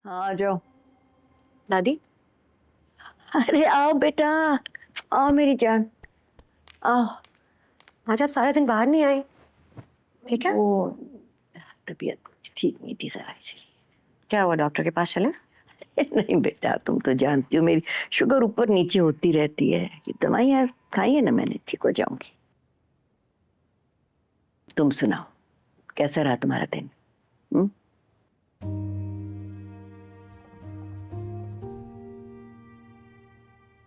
हाँ आ जाओ। दादी। अरे आओ बेटा, आओ मेरी जान, आओ। आज आप सारा दिन बाहर नहीं आए, ठीक है? वो तबीयत कुछ ठीक नहीं थी जरा, इसलिए। क्या हुआ, डॉक्टर के पास चले? नहीं बेटा, तुम तो जानती हो मेरी शुगर ऊपर नीचे होती रहती है। ये दवाइयाँ खाई है ना मैंने, ठीक हो जाऊंगी। तुम सुनाओ, कैसा रहा तुम्हारा दिन?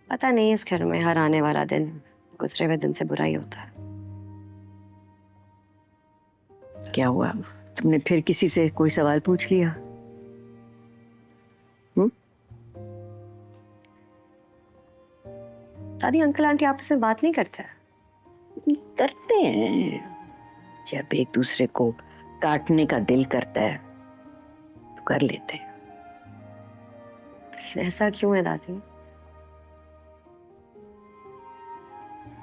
पता नहीं, इस घर में हर आने वाला दिन गुजरे हुए दिन से बुरा ही होता है। क्या हुआ, तुमने फिर किसी से कोई सवाल पूछ लिया? दादी, अंकल आंटी आपस में बात नहीं करते? करते हैं, जब एक दूसरे को काटने का दिल करता है तो कर लेते हैं। ऐसा क्यों है दादी?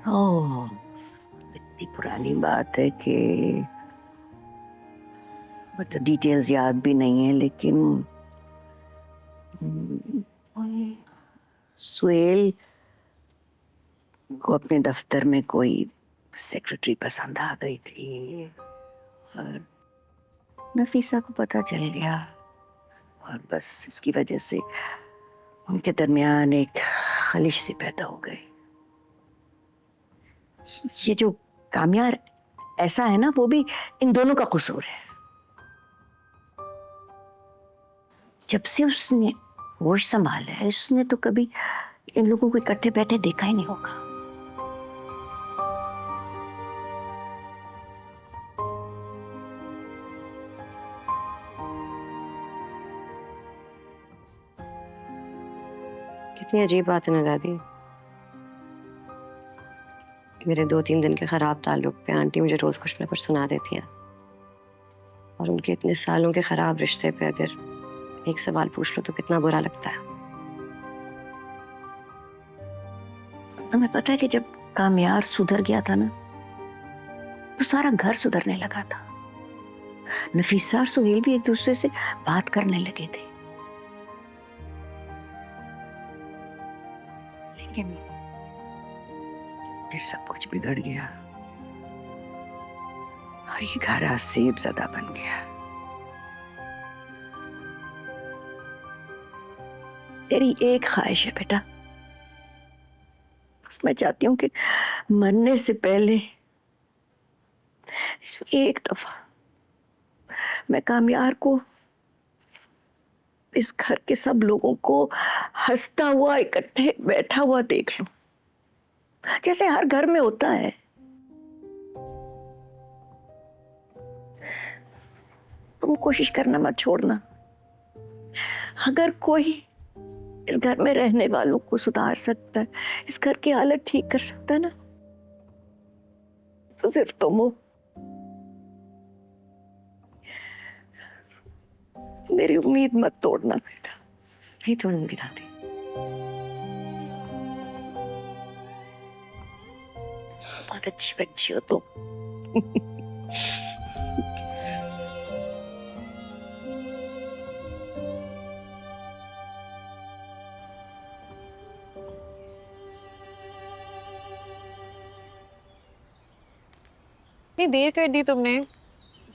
ओह, इतनी पुरानी बात है कि मतलब डिटेल्स याद भी नहीं है, लेकिन सुहेल को अपने दफ्तर में कोई सेक्रेटरी पसंद आ गई थी और नफीसा को पता चल गया, और बस इसकी वजह से उनके दरमियान एक खलिश सी पैदा हो गई। ये जो कामयार ऐसा है ना, वो भी इन दोनों का कसूर है। जब से उसने होश संभाला है, उसने तो कभी इन लोगों को इकट्ठे बैठे देखा ही नहीं होगा। कितनी अजीब बात है ना दादी। मेरे 2-3 दिन के खराब ताल्लुक पे आंटी मुझे रोज कुछ न कुछ सुना देती हैं, और उनके इतने सालों के खराब रिश्ते पे अगर एक सवाल पूछ लो तो कितना बुरा लगता है। तुम्हें पता है कि जब कामयार सुधर गया था ना, तो सारा घर सुधरने लगा था। नफीसा और सुहेल भी एक दूसरे से बात करने लगे थे। लेकिन फिर सब कुछ बिगड़ गया और ये घर आज सेब ज़दा बन गया। तेरी एक ख्वाहिश है बेटा, बस मैं चाहती हूँ कि मरने से पहले एक दफा मैं कामयार को, इस घर के सब लोगों को हंसता हुआ इकट्ठे बैठा हुआ देख लूं, जैसे हर घर में होता है। तुम कोशिश करना मत छोड़ना। अगर कोई इस घर में रहने वालों को सुधार सकता है, इस घर की हालत ठीक कर सकता है ना, तो सिर्फ तुम हो। मेरी उम्मीद मत तोड़ना बेटा। नहीं तोड़ूंगी दादी। बहुत अच्छी बच्ची हो तुम। इतनी देर कर दी तुमने,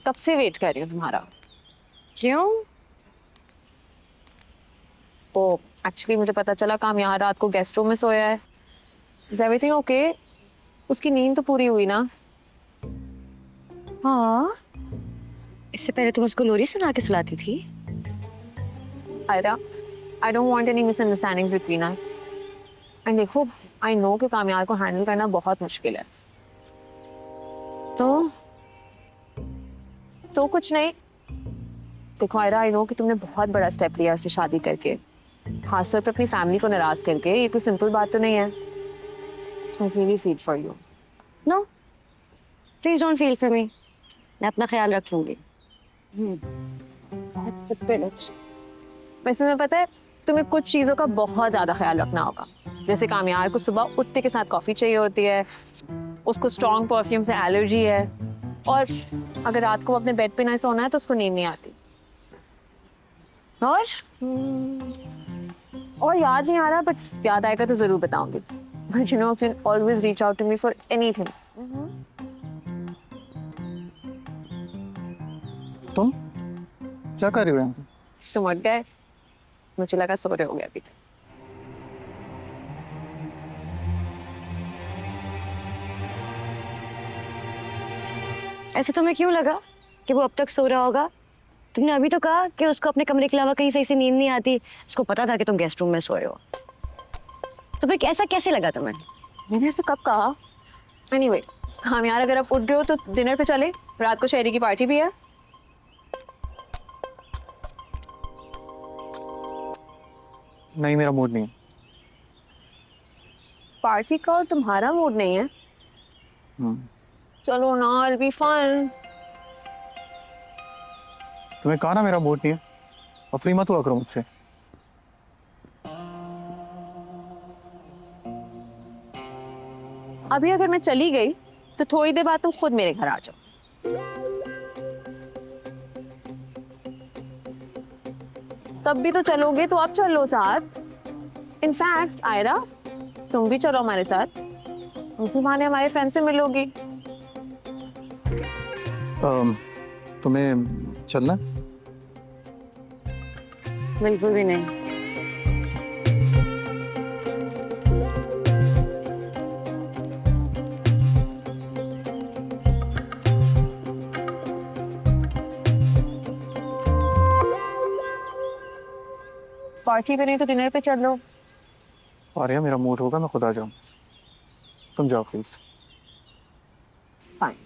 कब से वेट कर रही हूँ तुम्हारा। क्यों? तो एक्चुअली मुझे पता चला काम यहाँ रात को गेस्ट रूम में सोया है। Is everything okay? उसकी नींद तो पूरी हुई ना? हाँ, इससे पहले तुम उसको लोरी सुना के सुलाती थी। Aira, I don't want any misunderstandings between us. And देखो, आई नो कि कामयार को हैंडल करना बहुत मुश्किल है। तो कुछ नहीं। देखो आयरा, आई नो कि तुमने बहुत बड़ा स्टेप लिया उससे शादी करके, खासतौर पर अपनी फैमिली को नाराज करके। ये कोई सिंपल बात तो नहीं है। So I really feel for you. No, please don't feel for me. मैं अपना ख्याल रख लूंगी। That's the spirit. वैसे में पता है, तुम्हें कुछ चीजों का बहुत ज्यादा ख्याल रखना होगा। जैसे कामयार को सुबह उठते के साथ कॉफी चाहिए होती है, उसको स्ट्रॉन्ग परफ्यूम से एलर्जी है, और अगर रात को अपने बेड पे ना सोना है तो उसको नींद नहीं आती। और याद नहीं आ रहा, बट याद आएगा तो जरूर बताऊंगी. But you know, you can always reach out to me for anything. तुम क्या कर रही हो यहाँ पे? तुम उठ गए, मुझे लगा सो रहे हो गए अभी तक. ऐसे तुम्हें क्यों लगा कि वो अब तक सो रहा होगा? तुमने अभी तो कहा कि उसको अपने कमरे के अलावा कहीं सही से नींद नहीं आती. उसको पता था कि तुम गेस्ट रूम में सोए हो. तो फिर ऐसा कैसे लगा तुम्हें? मैंने ऐसे कब कहा? Anyway, हम यार अगर आप उठ गए हो तो डिनर पे चले. रात को शहरी की पार्टी भी है. नहीं, मेरा मूड नहीं है. पार्टी का और तुम्हारा मूड नहीं है? चलो ना, it'll be fun. तुम्हें कहा ना मेरा मूड नहीं है. और फ्री मत हुआ करो मुझसे. अभी अगर मैं चली गई तो थोड़ी देर बाद तुम खुद मेरे घर आ जाओ. तब भी तो चलोगे तो अब चलो साथ. इनफैक्ट आयरा, तुम भी चलो हमारे साथ. उसी बहाने हमारे फ्रेंड से मिलोगी. तुम्हें चलना? बिल्कुल भी नहीं. पार्टी पे नहीं तो डिनर पे चल लो. और यार मेरा मूड होगा मैं खुद आ जाऊँ. तुम जाओ प्लीज. फाइन.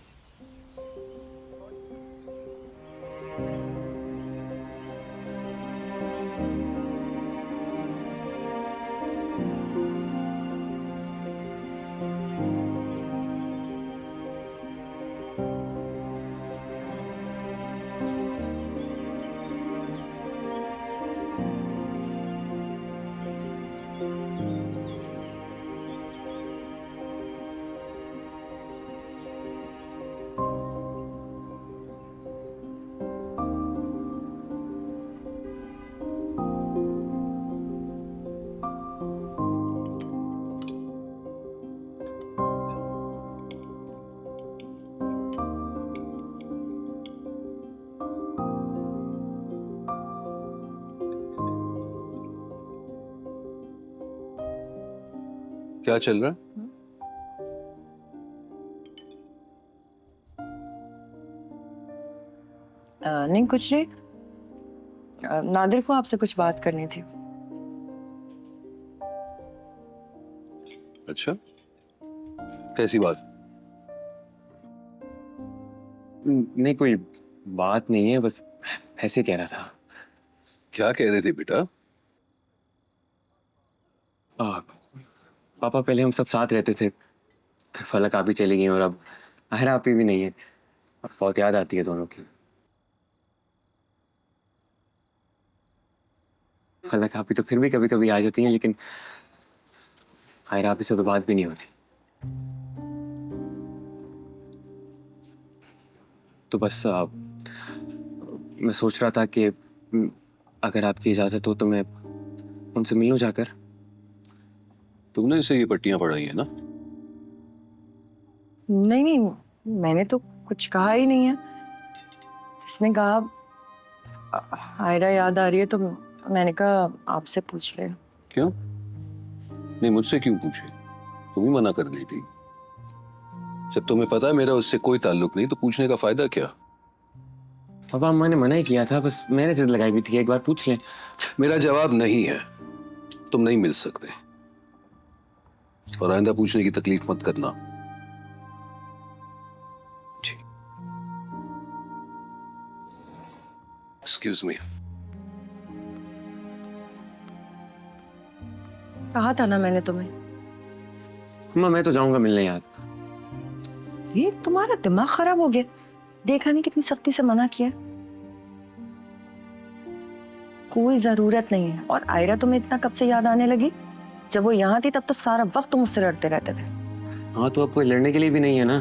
क्या चल रहा है? नहीं कुछ नहीं. नादिर को आपसे कुछ बात करनी थी. अच्छा, कैसी बात? नहीं कोई बात नहीं है, बस ऐसे कह रहा था. क्या कह रहे थे बेटा? पापा पहले हम सब साथ रहते थे, फिर फलक आप ही चली गई और अब आहरा आप ही भी नहीं है. अब बहुत याद आती है दोनों की. फलक आप ही तो फिर भी कभी कभी आ जाती हैं, लेकिन आहरा आप ही से तो बात भी नहीं होती. तो बस मैं सोच रहा था कि अगर आपकी इजाजत हो तो मैं उनसे मिलूं जाकर. तुमने इसे ये पट्टियां पढ़ाई है ना? नहीं नहीं, मैंने तो कुछ कहा ही नहीं है. जिसने कहा आयरा याद आ रही है तो मैंने कहा आपसे पूछ ले. क्यों? नहीं, मुझसे क्यों पूछे? तुम ही मना कर दी थी. जब तुम्हें पता है मेरा उससे कोई ताल्लुक नहीं तो पूछने का फायदा क्या? पापा अम्मा ने मना ही किया था, बस मैंने जिद लगाई भी थी एक बार पूछ लें. मेरा जवाब नहीं है. तुम नहीं मिल सकते और आइंदा पूछने की तकलीफ मत करना. जी. Excuse me. कहा था ना मैंने तुम्हें. अम्मा मैं तो जाऊंगा मिलने यार. ये तुम्हारा दिमाग खराब हो गया. देखा नहीं कितनी सख्ती से मना किया. कोई जरूरत नहीं है. और आयरा तुम्हें इतना कब से याद आने लगी? जब वो यहाँ थी तब तो सारा वक्त तुम मुझसे लड़ते रहते थे. हाँ तो अब कोई लड़ने के लिए भी नहीं है ना.